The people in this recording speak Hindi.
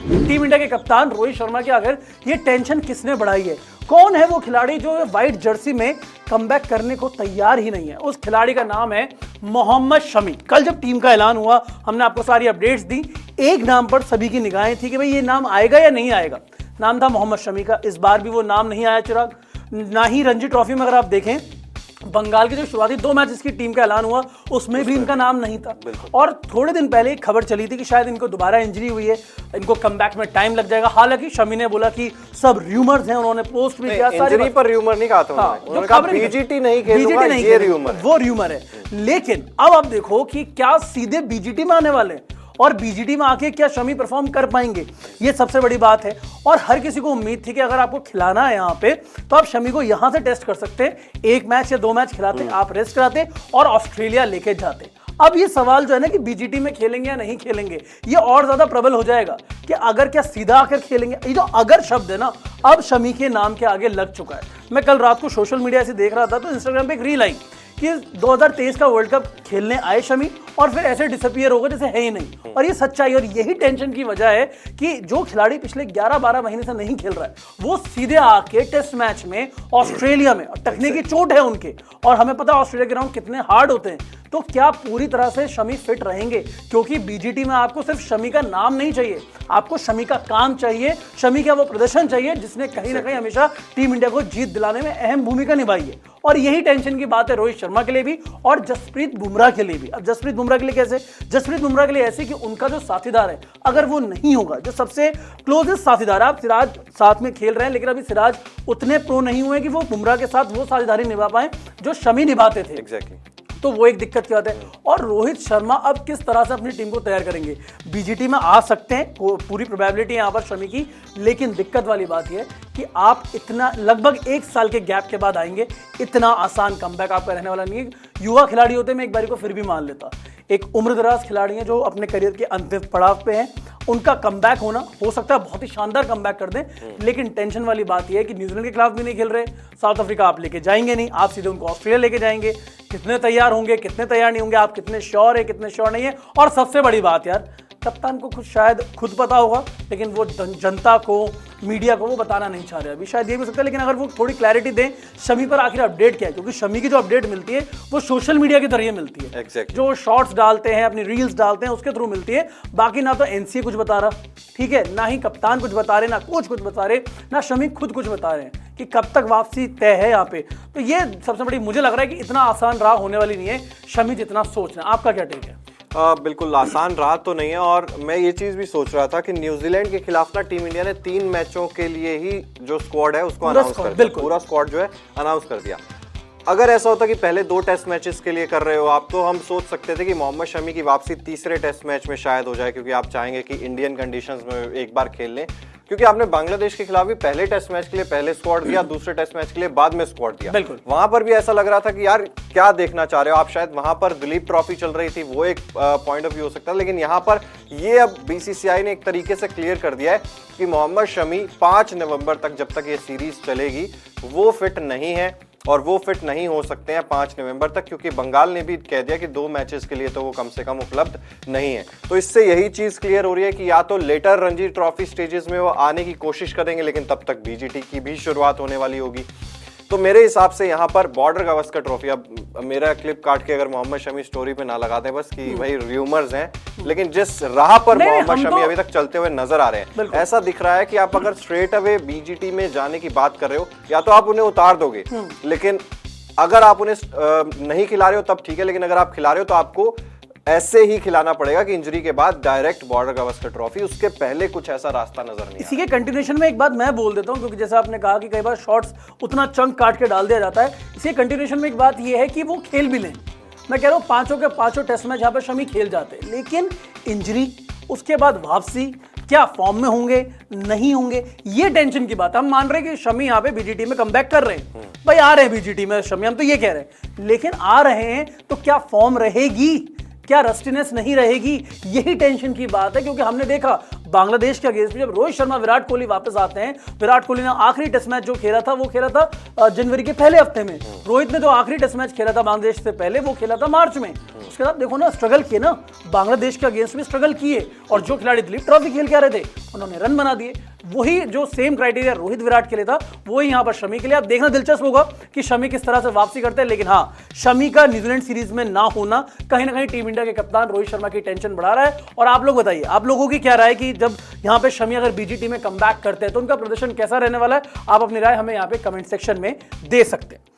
टीम इंडिया के कप्तान रोहित शर्मा की आखिर ये टेंशन किसने बढ़ाई है? कौन है वो खिलाड़ी जो व्हाइट जर्सी में कमबैक करने को तैयार ही नहीं है? उस खिलाड़ी का नाम है मोहम्मद शमी। कल जब टीम का ऐलान हुआ, हमने आपको सारी अपडेट्स दी। एक नाम पर सभी की निगाहें थी कि भाई ये नाम आएगा या नहीं आएगा। नाम था मोहम्मद शमी का। इस बार भी वो नाम नहीं आया चिराग। ना ही रणजी ट्रॉफी में अगर आप देखें, बंगाल के जो शुरुआती 2 मैच इसकी टीम का ऐलान हुआ उसमें भी इनका नाम नहीं था। और थोड़े दिन पहले एक खबर चली थी कि शायद इनको दोबारा इंजरी हुई है, इनको कमबैक में टाइम लग जाएगा। हालांकि शमी ने बोला कि सब र्यूमर्स हैं, उन्होंने पोस्ट भी किया। इंजरी पर र्यूमर नहीं कहा था उन्होंने कहा बीजीटी नहीं खेलूंगा, ये र्यूमर है, वो र्यूमर है। लेकिन अब आप देखो कि क्या सीधे बीजीटी में आने वाले हैं और बीजीटी में आके क्या शमी परफॉर्म कर पाएंगे, ये सबसे बड़ी बात है। और हर किसी को उम्मीद थी कि अगर आपको खिलाना है यहाँ पे तो आप शमी को यहां से टेस्ट कर सकते हैं। 1 मैच या 2 मैच खिलाते, आप रेस्ट कराते और ऑस्ट्रेलिया लेके जाते। अब ये सवाल जो है ना कि बीजीटी में खेलेंगे या नहीं खेलेंगे, ये और ज्यादा प्रबल हो जाएगा कि अगर क्या सीधा आकर खेलेंगे। ये जो अगर शब्द है ना, अब शमी के नाम के आगे लग चुका है। मैं कल रात को सोशल मीडिया से देख रहा था तो इंस्टाग्राम पे एक रील आई कि 2023 का वर्ल्ड कप खेलने आए शमी और फिर ऐसे डिसअपीयर हो गए जैसे है ही नहीं। और ये सच्चाई और यही टेंशन की वजह है कि जो खिलाड़ी पिछले 11-12 महीने से नहीं खेल रहा है वो सीधे आके टेस्ट मैच में ऑस्ट्रेलिया में टकने की चोट है उनके। और हमें पता है ऑस्ट्रेलिया के ग्राउंड कितने हार्ड होते हैं। तो क्या पूरी तरह से शमी फिट रहेंगे? क्योंकि बीजीटी में आपको सिर्फ शमी का नाम नहीं चाहिए, आपको शमी का काम चाहिए, शमी का वो प्रदर्शन चाहिए जिसने कहीं ना कहीं हमेशा टीम इंडिया को जीत दिलाने में अहम भूमिका निभाई है। और यही टेंशन की बात है रोहित शर्मा के लिए भी और जसप्रीत बुमराह के लिए भी। अब जसप्रीत बुमराह के लिए कैसे? जसप्रीत बुमराह के लिए ऐसे कि उनका जो साथीदार है अगर वो नहीं होगा, जो सबसे क्लोजेस्ट साथीदार है, आप सिराज साथ में खेल रहे हैं लेकिन अभी सिराज उतने प्रो नहीं हुए कि वो बुमराह के साथ वो साझेदारी निभा पाए जो शमी निभाते थे। एग्जैक्टली। तो वो एक दिक्कत की बात है। और रोहित शर्मा अब किस तरह से अपनी टीम को तैयार करेंगे? बीजीटी में आ सकते हैं, पूरी प्रोबेबिलिटी है यहाँ पर शमी की। लेकिन दिक्कत वाली बात यह है कि आप इतना लगभग 1 साल के गैप के बाद आएंगे, इतना आसान कमबैक आपका रहने वाला नहीं है। युवा खिलाड़ी होते मैं एक बारी को फिर भी मान लेता, एक उम्रदराज खिलाड़ी हैं जो अपने करियर के अंतिम पड़ाव पे हैं, उनका कमबैक होना हो सकता है बहुत ही शानदार कमबैक कर दें। लेकिन टेंशन वाली बात यह है कि न्यूजीलैंड के खिलाफ भी नहीं खेल रहे, साउथ अफ्रीका आप लेके जाएंगे नहीं, आप सीधे उनको ऑस्ट्रेलिया लेके जाएंगे। कितने तैयार होंगे, कितने तैयार नहीं होंगे, आप कितने श्योर है, कितने श्योर नहीं है। और सबसे बड़ी बात यार, कप्तान को खुद पता होगा लेकिन वो जनता को, मीडिया को वो बताना नहीं चाह रहे अभी। शायद ये भी हो सकता है, लेकिन अगर वो थोड़ी क्लैरिटी दें शमी पर आखिर अपडेट क्या है, क्योंकि शमी की जो अपडेट मिलती है वो सोशल मीडिया के जरिए मिलती है। जो शॉर्ट्स डालते हैं, अपनी रील्स डालते हैं, उसके थ्रू मिलती है। बाकी ना तो एनसीए कुछ बता रहा, ठीक है, ना ही कप्तान कुछ बता रहे, ना कोच कुछ बता रहे, ना शमी खुद कुछ बता रहे हैं कि कब तक वापसी तय है यहाँ पे। तो ये सबसे बड़ी मुझे लग रहा है कि इतना आसान राह होने वाली नहीं है शमी जितना सोच रहे हैं। आपका क्या टेक है? बिल्कुल आसान राह तो नहीं है। और मैं ये चीज भी सोच रहा था कि न्यूजीलैंड के खिलाफ ना टीम इंडिया ने 3 मैचों के लिए ही जो स्क्वाड है उसको अनाउंस कर दिया, पूरा स्क्वाड जो है अनाउंस कर दिया। अगर ऐसा होता कि पहले 2 टेस्ट मैचेस के लिए कर रहे हो आप, तो हम सोच सकते थे कि मोहम्मद शमी की वापसी तीसरे टेस्ट मैच में शायद हो जाए, क्योंकि आप चाहेंगे कि इंडियन कंडीशंस में एक बार खेल लें। क्योंकि आपने बांग्लादेश के खिलाफ भी पहले टेस्ट मैच के लिए पहले स्क्वाड दिया, दूसरे टेस्ट मैच के लिए बाद में स्क्वाड दिया। वहां पर भी ऐसा लग रहा था कि यार क्या देखना चाह रहे हो आप। शायद वहां पर दिलीप ट्रॉफी चल रही थी, वो एक पॉइंट ऑफ व्यू हो सकता है। लेकिन यहाँ पर ये अब बीसीसीआई ने एक तरीके से क्लियर कर दिया है कि मोहम्मद शमी 5 नवंबर तक, जब तक ये सीरीज चलेगी, वो फिट नहीं है और वो फिट नहीं हो सकते हैं 5 नवंबर तक, क्योंकि बंगाल ने भी कह दिया कि 2 मैचेस के लिए तो वो कम से कम उपलब्ध नहीं है। तो इससे यही चीज क्लियर हो रही है कि या तो लेटर रणजी ट्रॉफी स्टेजेस में वो आने की कोशिश करेंगे, लेकिन तब तक बीजीटी की भी शुरुआत होने वाली होगी। तो मेरे हिसाब से यहाँ पर बॉर्डर गावस्कर ट्रॉफी, अब मेरा क्लिप काट के अगर मोहम्मद शमी स्टोरी पे ना लगा दें बस कि भाई र्यूमर्स हैं, लेकिन जिस राह पर मोहम्मद शमी अभी तक चलते हुए नजर आ रहे हैं, ऐसा दिख रहा है कि आप अगर स्ट्रेट अवे बीजीटी में जाने की बात कर रहे हो, या तो आप उन्हें उतार दोगे, लेकिन अगर आप उन्हें नहीं खिला रहे हो तब ठीक है, लेकिन अगर आप खिला रहे हो तो आपको ऐसे ही खिलाना पड़ेगा कि इंजरी के बाद डायरेक्ट बॉर्डर गावस्कर ट्रॉफी, उसके पहले कुछ ऐसा रास्ता नजर नहीं। इसी के कंटिन्यूएशन में एक बात मैं बोल देता हूं, क्योंकि जैसा आपने कहा कि कई बार शॉट्स उतना चंक काट के डाल दिया जाता है। इसी कंटिन्यूएशन में एक बात यह है कि वो खेल भी लें। मैं कह रहा हूं 5 के 5 टेस्ट मैच यहाँ पर शमी खेल जाते, लेकिन इंजरी, उसके बाद वापसी, क्या फॉर्म में होंगे नहीं होंगे, ये टेंशन की बात है। हम मान रहे हैं कि शमी यहाँ पे बीजीटी में कमबैक कर रहे हैं, भाई आ रहे हैं बीजीटी में शमी, हम तो ये कह रहे हैं, लेकिन आ रहे हैं तो क्या फॉर्म रहेगी, क्या रस्टीनेस नहीं रहेगी, यही टेंशन की बात है। क्योंकि हमने देखा बांग्लादेश के अगेंस्ट में जब रोहित शर्मा विराट कोहली वापस आते हैं, विराट कोहली ने आखिरी टेस्ट मैच जो खेला था वो खेला था जनवरी के पहले हफ्ते में, रोहित ने जो आखिरी टेस्ट मैच खेला था बांग्लादेश से पहले वो खेला था मार्च में। उसके बाद देखो ना, स्ट्रगल किए ना, बांग्लादेश के अगेंस्ट में स्ट्रगल किए। और जो खिलाड़ी दिलीप ट्रॉफी खेल के आ रहे थे उन्होंने रन बना दिए। वही जो सेम क्राइटेरिया रोहित विराट के लिए था वही यहां पर शमी के लिए। अब देखना दिलचस्प होगा कि शमी किस तरह से वापसी करते हैं, लेकिन हाँ, शमी का न्यूजीलैंड सीरीज में ना होना कहीं ना कहीं टीम इंडिया के कप्तान रोहित शर्मा की टेंशन बढ़ा रहा है। और आप लोग बताइए, आप लोगों की क्या राय कि जब यहां पे शमी अगर बीजीटी में कमबैक करते हैं तो उनका प्रदर्शन कैसा रहने वाला है? आप अपनी राय हमें यहां पे कमेंट सेक्शन में दे सकते हैं।